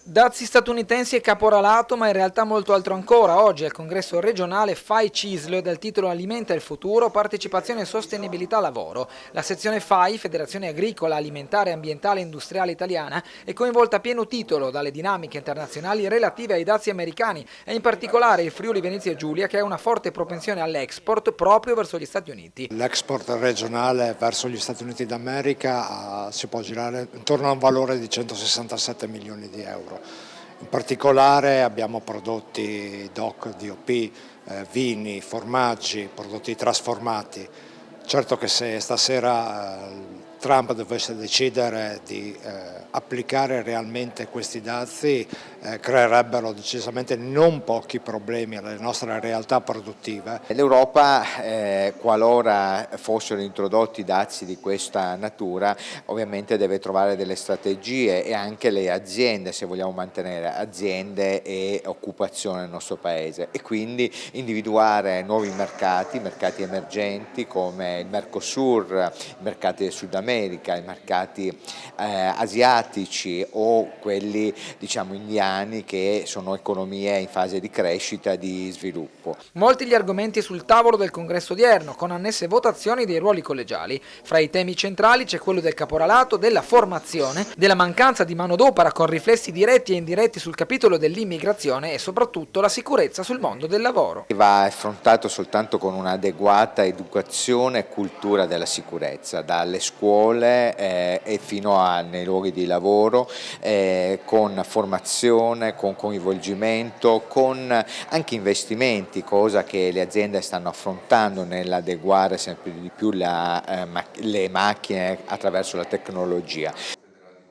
Dazi statunitensi e caporalato, ma in realtà molto altro ancora. Oggi al congresso regionale FAI CISL dal titolo Alimenta il futuro, partecipazione e sostenibilità lavoro. La sezione FAI, Federazione Agricola, Alimentare, Ambientale e Industriale Italiana, è coinvolta a pieno titolo dalle dinamiche internazionali relative ai dazi americani e in particolare il Friuli Venezia Giulia, che ha una forte propensione all'export proprio verso gli Stati Uniti. L'export regionale verso gli Stati Uniti d'America si può girare intorno a un valore di 167 milioni di euro. In particolare abbiamo prodotti DOC, DOP, vini, formaggi, prodotti trasformati. Certo che se stasera Trump dovesse decidere di applicare realmente questi dazi, creerebbero decisamente non pochi problemi alle nostre realtà produttive. L'Europa, qualora fossero introdotti dazi di questa natura, ovviamente deve trovare delle strategie, e anche le aziende, se vogliamo mantenere aziende e occupazione nel nostro Paese, e quindi individuare nuovi mercati emergenti come il Mercosur, i mercati del Sud America, i mercati asiatici o quelli indiani, che sono economie in fase di crescita e di sviluppo. Molti gli argomenti sul tavolo del congresso odierno, con annesse votazioni dei ruoli collegiali. Fra i temi centrali c'è quello del caporalato, della formazione, della mancanza di manodopera con riflessi diretti e indiretti sul capitolo dell'immigrazione e soprattutto la sicurezza sul mondo del lavoro. Va affrontato soltanto con un'adeguata educazione e cultura della sicurezza, dalle scuole e fino nei luoghi di lavoro, con formazione, con coinvolgimento, con anche investimenti, cosa che le aziende stanno affrontando nell'adeguare sempre di più le macchine attraverso la tecnologia.